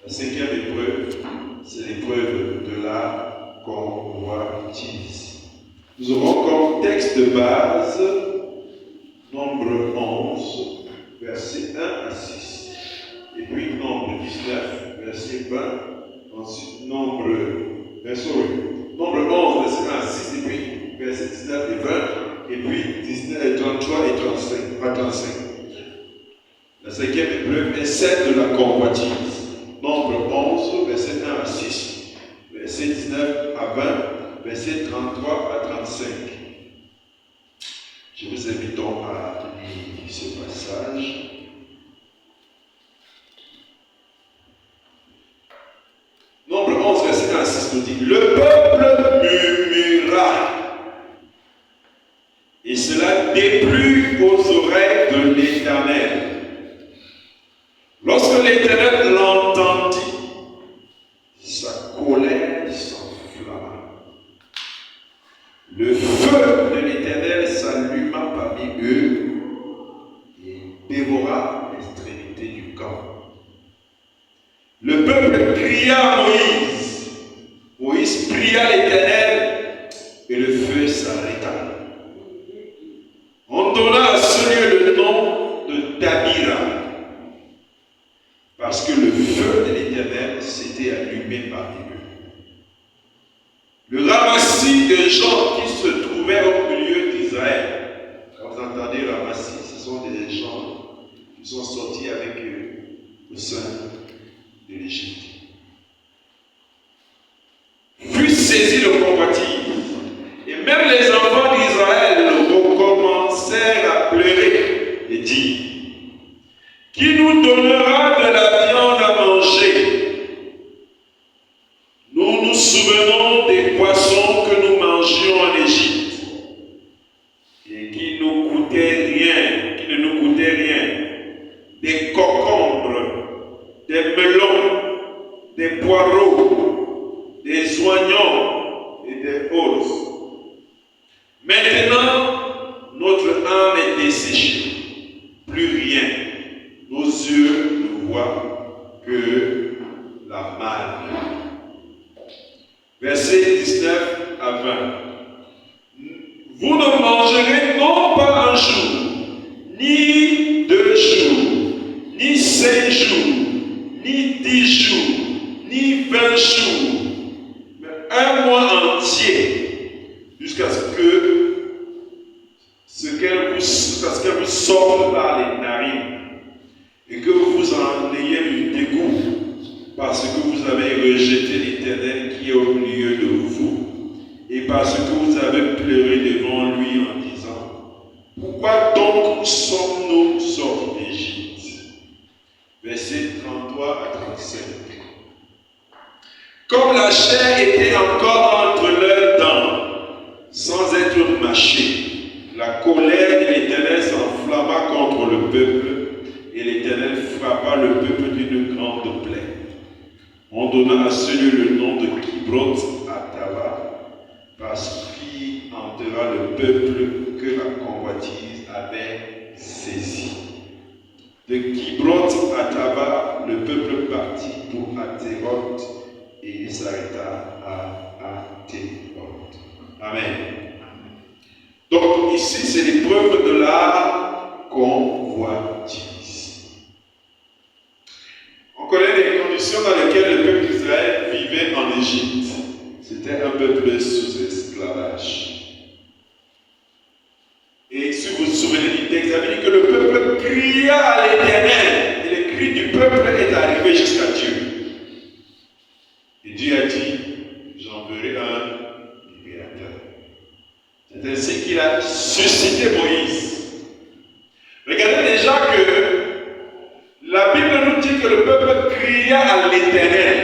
La cinquième épreuve, c'est l'épreuve de la convoitise. Nous aurons comme texte de base Nombre 11, versets 1 à 6. Et puis Nombre 19, verset 20. Ensuite Nombre 11, verset 1 à 6. Et puis verset 19 et 20. Et puis 33 et 35. La cinquième épreuve est celle de la convoitise. Nombre 11, verset 1 à 6, verset 19 à 20, verset 33 à 35. Je vous invite donc à lire ce passage. Nombre 11, verset 1 à 6 nous dit: Le peuple murmura, et cela déplut aux oreilles de l'Éternel. Lorsque l'Éternel l'entendit, sa colère s'enflamma. Le feu de l'Éternel s'alluma parmi eux et dévora l'extrémité du camp. Le peuple cria à Moïse. Moïse pria l'Éternel et le feu s'arrêta. On donna à ce lieu le nom de Tabira, parce que le feu de l'Éternel s'était allumé parmi eux. Le ramassis de gens qui se trouvaient au milieu d'Israël, quand vous entendez ramassis, ce sont des gens qui sont sortis avec le sein de l'Égypte, fut saisi de convoitise, et même les enfants d'Israël recommencèrent à pleurer et dire: Qui nous donnera de la viande à manger? Nous nous souvenons des poissons que nous mangions en Égypte et qui ne nous coûtaient rien, des concombres, des melons, des poireaux, des oignons et des hausses. Maintenant, notre âme est desséchée, plus rien. Nos yeux ne voient que la manne. Verset 19 à 20. Vous ne mangerez non pas un jour, ni 2 jours, ni 5 jours, ni 10 jours, ni 20 jours, mais un mois entier, jusqu'à ce qu'elle vous sorte par les narines, et que vous en ayez le dégoût, parce que vous avez rejeté l'Éternel qui est au milieu de vous, et parce que vous avez pleuré devant lui en disant: Pourquoi donc sommes-nous sortis d'Égypte? Versets 33 à 35. Comme la chair était encore entre leurs dents, sans être mâchée, la colère de l'Éternel s'enflamma contre le peuple, et l'Éternel frappa le peuple d'une grande plaie. On donna à ce lieu le nom de Kibroth Hattaava, parce qu'il enterra le peuple que la convoitise avait saisi. De Kibroth Hattaava, le peuple partit pour Athéroth et il s'arrêta à Athéroth. Amen. Donc ici, c'est l'épreuve de la convoitise. On connaît les conditions dans lesquelles le peuple d'Israël vivait en Égypte. C'était un peuple sous esclavage. Et si vous vous souvenez du texte, ça veut dire que le peuple cria à l'Éternel. Et le cri du peuple est arrivé jusqu'à Dieu. Et Dieu a dit: j'enverrai un libérateur. C'est ainsi qu'il a suscité Moïse. Regardez déjà que la Bible nous dit que le peuple cria à l'Éternel.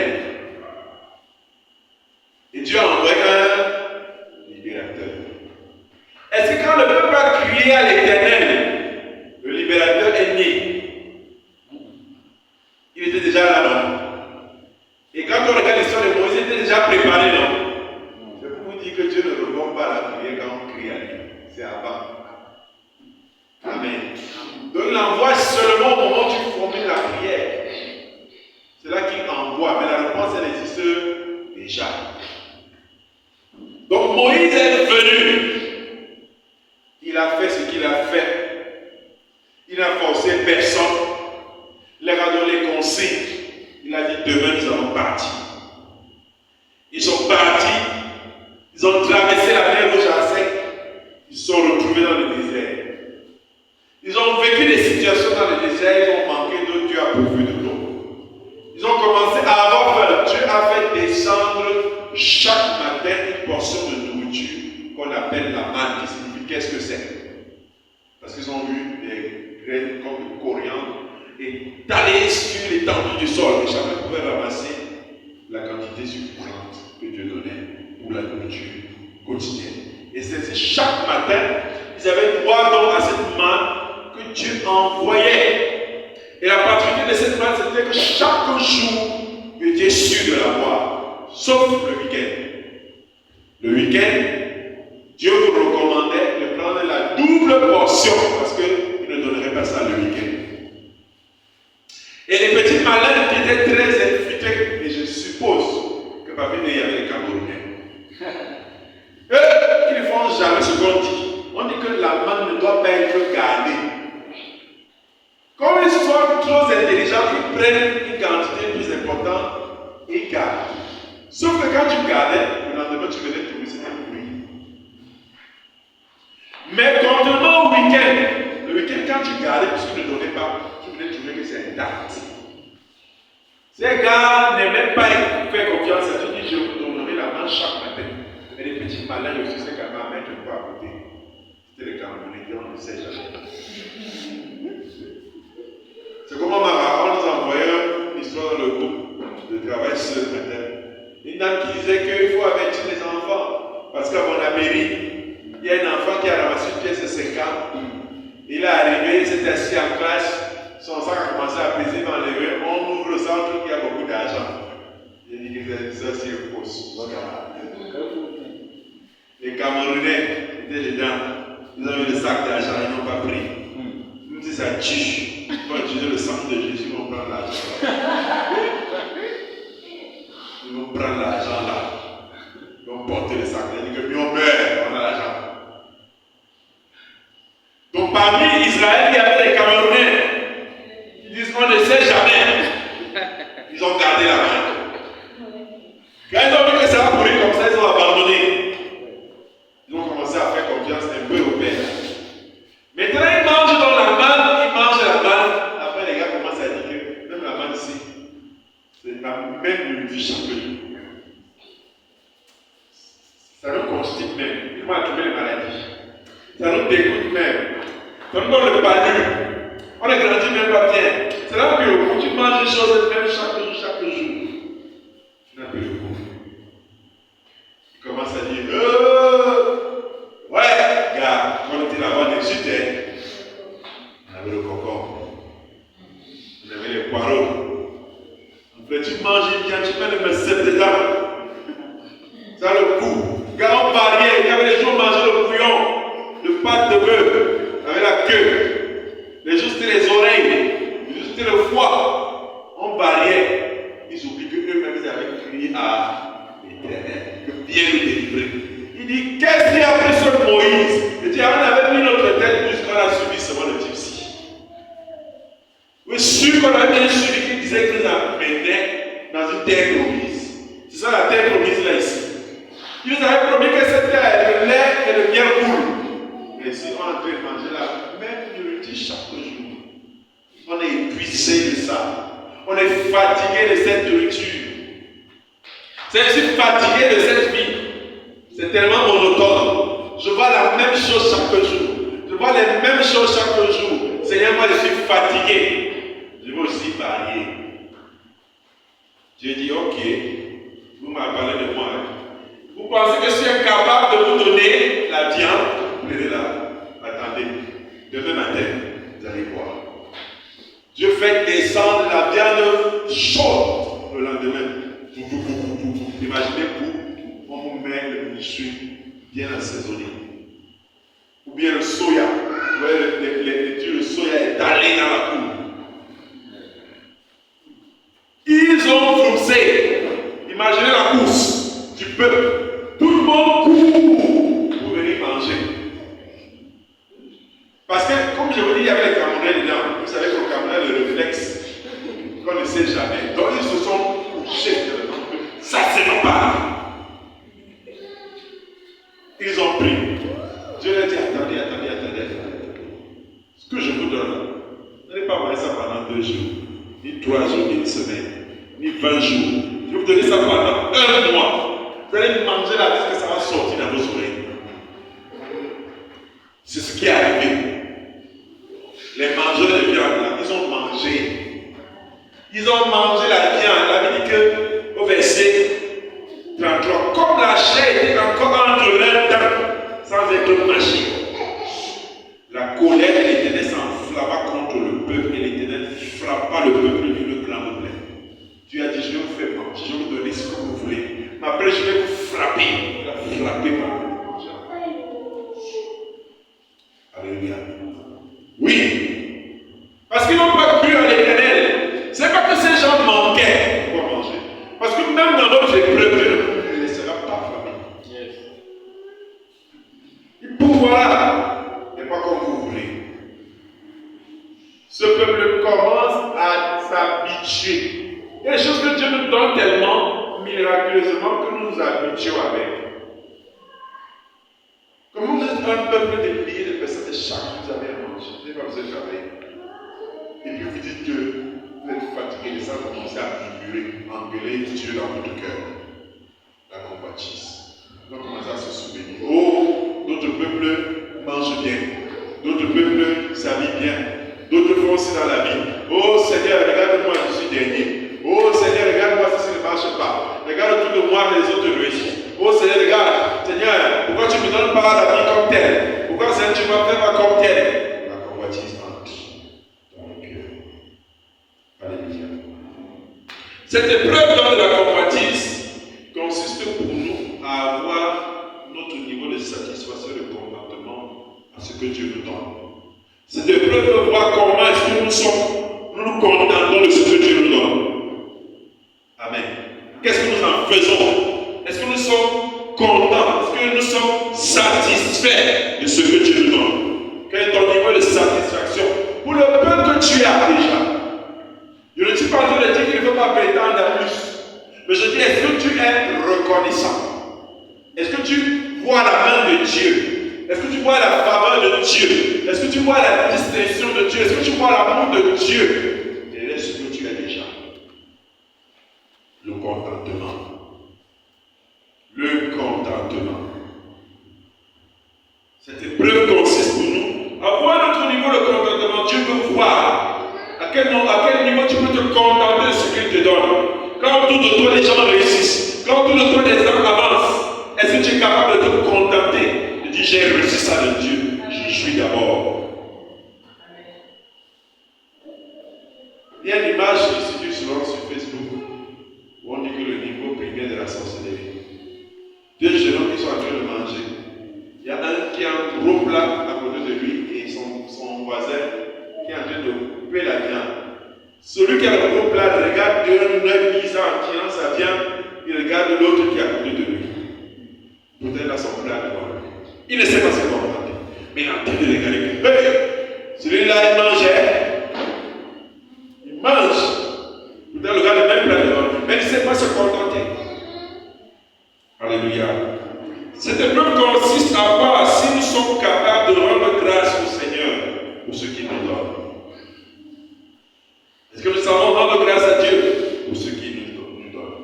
Et Dieu a envoyé un libérateur. Est-ce que quand le peuple a crié à l'Éternel, le libérateur est né? Il était déjà là, non? Et quand on regarde l'histoire de Moïse, il était déjà préparé, non? Je peux vous dire que Dieu ne répond pas à la prière quand on crie à lui. C'est avant. Amen. Donc il envoie seulement au moment où tu formules la prière. C'est là qu'il envoie annoncé. Il a dit demain nous allons partir. Ils sont partis, ils ont traversé la mer Rouge à sec, ils se sont retrouvés dans le désert. Ils ont vécu des situations dans le désert, ils ont manqué d'eau, Dieu a pourvu de l'eau. Ils ont commencé à avoir faim. Dieu a fait descendre chaque matin une portion de nourriture qu'on appelle la manne, qui signifie qu'est-ce que c'est. Parce qu'ils ont vu des graines comme le coriandre étalées sur l'étendue du sol, et chacun pouvait ramasser la quantité suffisante que Dieu donnait pour la nourriture quotidienne. Et c'est chaque matin, ils avaient droit donc à cette manne que Dieu envoyait. Et la particularité de cette manne, c'était que chaque jour, vous étiez sûr de l'avoir, sauf le week-end. Le week-end, Dieu vous recommandait de prendre la double portion parce qu'il ne donnerait pas ça le week-end. Et les petits malades qui étaient très infiltrés, et je suppose que parmi eux, il y avait les Camerounais. Eux, ils ne font jamais ce qu'on dit. On dit que la manne ne doit pas être gardée. Comme ils sont trop intelligents, ils prennent une quantité plus importante et ils gardent. Sauf que quand tu gardais, le lendemain tu venais trouver c'était pourri. Mais contrairement au week-end, le week-end quand tu gardais, puisque tu ne donnais pas, tu venais trouver que c'est intact. Ces gars n'aimaient pas faire confiance à Dieu, dit je vous donnerai la manne chaque matin. Mais les petits malins aussi, c'est quand même à mettre un peu à côté. C'était les Camerounais qui on ne sait jamais. C'est comme on nous envoyait une histoire dans le groupe de travail ce matin. Une dame qui disait qu'il faut avertir les enfants. Parce qu'à mon mairie, il y a un enfant qui a ramassé une pièce de 50. Il est arrivé, il s'est assis en classe. Son sac a commencé à peser dans les mains. On ouvre le sac, on trouve qu'il y a beaucoup d'argent. Il dit que ça c'est fausse. Les Camerounais étaient dedans. Ils ont eu le sac d'argent, ils n'ont pas pris. Même si ça tue. Quand on utilise le sang de Jésus, on prend l'argent. Ils vont prendre l'argent là. Ils vont porter le sac. Ils disent que mieux on meurt, on a l'argent. Donc parmi Israël, il y avait les Camerounais. Ils disent qu'on ne sait jamais. Ils ont gardé la main. Quand ils ont vu que ça va pourrir comme ça, ils ont abandonné. Ils ont commencé à faire confiance un peu au Père. Maintenant, ils mangent dans la manne, ils mangent la manne. Après, les gars commencent à dire que même la manne ici, c'est la même nourriture chaque jour. Ça nous constipe même. Comment trouver les maladies? Ça nous dégoûte même. Ça nous donne le palu. On ne grandit même pas bien. C'est là que quand tu manges des choses même chaque jour, tu n'as plus le goût. Tu commences à dire ouais, gars, quand on était là-bas, on était. On avait le cocon. On avait les poireaux. Après, tu manges bien, tu mets le messet dedans. Ça a le goût. Gars, on variait. Il y avait les jours où on mangeait le bouillon, le pâte de bœuf, avec la queue. Les jours c'était les oreilles, les jours c'était le foie. On variait. Ils oublient qu'eux-mêmes ils avaient crié à l'Éternel, que bien nous délivrer. Il dit, qu'est-ce qu'il a pris sur Moïse? Il dit, on avait mis notre tête jusqu'à la suivi seulement le type-ci. Oui, sûr qu'on avait bien suivi qui disait que nous amenait dans une terre promise. C'est ça la terre promise là ici. Il nous avait promis que cette terre, le lait et le miel coulent. Mais si on est en train de manger la même nourriture chaque jour, on est épuisé de ça. On est fatigué de cette nourriture. C'est je suis fatigué de cette vie. C'est tellement monotone. Je vois la même chose chaque jour. Je vois les mêmes choses chaque jour. Seigneur, moi je suis fatigué. Je veux aussi varier. Dieu dit, ok, vous m'avez parlé de moi. Hein. Vous pensez que je suis incapable de vous donner la viande? Prenez-la. Attendez. Demain matin, vous allez voir. Dieu fait descendre la viande chaude le lendemain. Imaginez vous, on vous met le michu bien assaisonné. Ou bien le soya. Vous voyez, le soya est allé dans la cour. Ils ont froussé. Imaginez la course du peuple. Tout le monde court pour venir manger. Parce que, comme je vous dis, il y avait les Camerounais dedans. Vous savez qu'au Cameroun, le réflexe, quand le sait jamais. Donc ils se sont couchés. Ça ne sera pas. Ils ont pris. Dieu leur a dit, attendez. Ce que je vous donne, n'allez pas manger ça pendant 2 jours, ni 3 jours, ni 1 semaine, ni 20 jours. Je vais vous donner ça pendant 1 mois. Vous allez manger la vie que ça va sortir dans vos oreilles. C'est ce qui est arrivé. Les mangeurs de viande, là, ils ont mangé. Ils ont mangé la viande. La Bible dit que, au verset 33, comme la chair était encore entre leurs dents, sans être mâchée, la colère de l'Éternel s'enflamma contre le peuple et l'Éternel frappa le peuple d'une grande plaie. Dieu a dit, je vais vous faire manger, je vais vous donner ce que vous voulez. Mais après, je vais vous frapper. Il a frappé par le Alléluia. Oui. Parce qu'ils n'ont pas cru à l'Éternel. Ce n'est pas que ces gens manquaient pour manger. Parce que même dans notre épreuve, il ne laissera pas frapper. Yes. Le pouvoir n'est pas comme vous voulez. Ce peuple commence à s'habituer. Il y a des choses que Dieu nous donne tellement miraculeusement que nous nous habituons avec. Comme vous êtes un peuple de milliers de personnes, et chaque jour vous avez à manger, vous n'avez pas besoin de travailler. Et puis vous dites que vous êtes fatigué de ça, vous commencez à murmurer, engueuler Dieu dans votre cœur. La convoitise. Vous commencez à se souvenir. Oh, d'autres peuples mangent bien. D'autres peuples s'habillent bien. D'autres font aussi dans la vie. Oh Seigneur, regarde-moi, je suis dernier. Oh Seigneur, regarde-moi si ça ne marche pas. Regarde autour de moi, les autres réussissent. Oh Seigneur, regarde. Seigneur, pourquoi tu ne me donnes pas la vie comme telle? Pourquoi Seigneur, tu ne m'as fait pas comme telle? La convoitise entre dans le cœur. Alléluia. Cette épreuve dans la convoitise consiste pour nous à avoir notre niveau de satisfaction et de contentement à ce que Dieu nous donne. Cette épreuve de voir comment est-ce que nous nous contentons de ce que Dieu nous donne. Amen. Qu'est-ce que nous en faisons? Est-ce que nous sommes contents? Est-ce que nous sommes satisfaits de ce que Dieu nous donne? Quel est ton niveau de satisfaction pour le peu que tu as déjà? Je ne suis pas en train de dire qu'il ne faut pas prétendre à plus. Mais je dis, est-ce que tu es reconnaissant? Est-ce que tu vois la main de Dieu? Est-ce que tu vois la faveur de Dieu? Est-ce que tu vois la distinction de Dieu? Est-ce que tu vois l'amour de Dieu? Et est ce que tu as déjà. Le contentement. Le contentement. Cette épreuve consiste pour nous à voir notre niveau de contentement. Dieu veut voir à quel niveau tu peux te contenter de ce qu'il te donne. Quand autour de toi les gens réussissent, quand autour de toi les gens avancent, est-ce que tu es capable de te contenter? De dire j'ai reçu ça de Dieu, j'y suis d'abord. Il y a une image qui circule souvent sur Facebook où on dit que le niveau primaire de la sorcellerie. 2 jeunes hommes qui sont en train de manger. Il y a un qui a un gros plat à côté de lui et son voisin qui est en train de couper la viande. Celui qui a le gros plat regarde d'un œil bizarre en tirant sa viande, il regarde l'autre qui est à côté de lui. Peut-être il a son plat devant lui. Il ne sait pas se contenter. Mais il est en train de regarder. Hey, celui-là, il mangeait. Il mange. Peut-être le gars le même plat devant lui. Mais il ne sait pas se contenter. Alléluia. Cette épreuve consiste à voir si nous sommes capables de rendre grâce au Seigneur pour ce qu'il nous donne. Est-ce que nous savons rendre grâce à Dieu pour ce qu'il nous donne?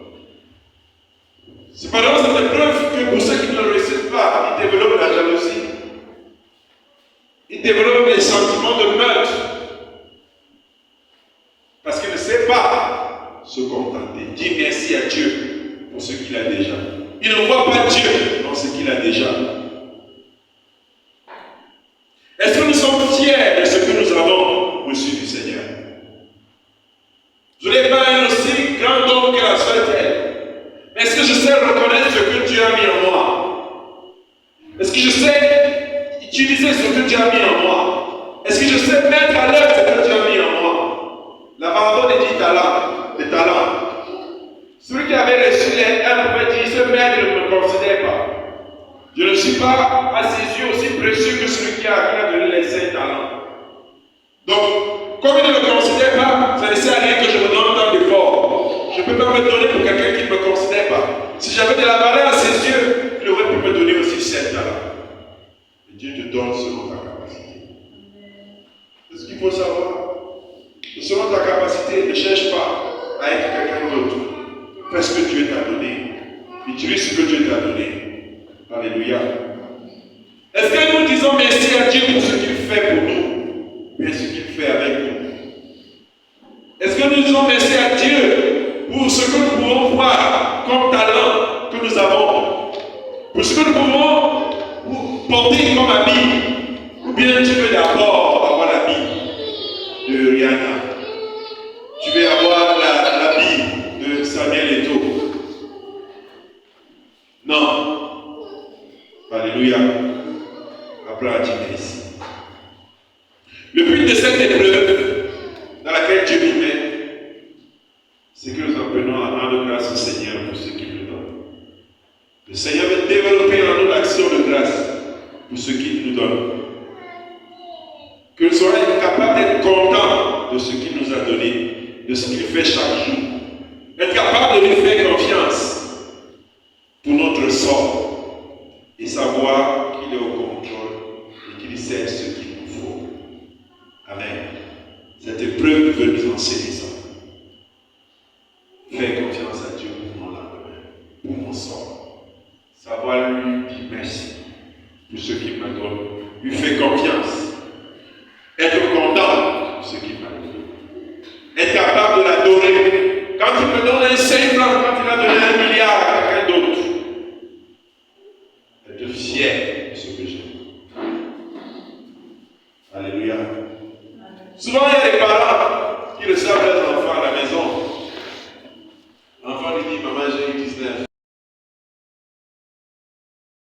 C'est pendant cette épreuve que pour ceux qui ne réussissent pas, ils développent la jalousie. Ils développent des sentiments de meurtre. Parce qu'ils ne savent pas se contenter. Dire merci à Dieu pour ce qu'il a déjà. Ils ne voient pas Dieu dans ce qu'il a déjà. Est-ce que nous sommes fiers de ce que nous avons reçu du Seigneur? Je n'ai pas un aussi grand don que la seule terre. Est-ce que je sais reconnaître ce que Dieu a mis en moi? Est-ce que je sais utiliser ce que Dieu a mis en moi? Est-ce que je sais mettre à l'œuvre ce que Dieu a mis en moi? La parole des 10 talents, des talents. Celui qui avait reçu les 1 pouvait dire, ce maître ne me considère pas. Je ne suis pas à ses yeux aussi précieux que celui qui a donné les 5 talents. Donc, comme il ne me considère pas, ça ne sert à rien que je me donne tant de pas me donner pour quelqu'un qui ne me considère pas. Si j'avais de la valeur à ses yeux, il aurait pu me donner aussi 7 talents. Et Dieu te donne selon ta capacité. C'est ce qu'il faut savoir. Selon ta capacité, ne cherche pas à être quelqu'un d'autre. Fais ce que Dieu t'a donné. Utilise ce que Dieu t'a donné. Alléluia. Est-ce que nous disons merci à Dieu pour ce qu'il fait pour nous, mais ce qu'il fait avec nous? Est-ce que nous disons merci à Dieu pour ce que nous pouvons voir comme talent que nous avons, pour ce que nous pouvons porter comme habit, ou bien tu veux d'abord avoir l'habit de Rihanna, tu veux avoir l'habit de Samuel Eto'o? Non. Alléluia. Applaudis à Dieu ici. Le but de cette épreuve dans laquelle Dieu nous met, c'est que nous apprenons à rendre grâce au Seigneur pour ce qu'il nous donne. Le Seigneur veut développer en nous l'action de grâce pour ce qu'il nous donne. Que nous soyons capables d'être contents de ce qu'il nous a donné, de ce qu'il fait chaque jour. Être capable de lui faire confiance pour notre sort et savoir qu'il est au contrôle et qu'il sait ce qu'il nous faut. Amen. Cette épreuve veut nous enseigner ça. Faire confiance à Dieu pour mon lendemain, pour mon sort. Savoir lui dire merci pour ce qu'il me donne. Lui faire confiance. Être content pour ce qu'il m'a donné. Être capable de l'adorer. Quand il me donne un 5 francs, quand il a donné 1 milliard à quelqu'un d'autre. Être fier de ce que j'ai. Alléluia. Souvent, il y a des parents qui reçoivent leurs enfants à la maison. L'enfant lui dit, maman,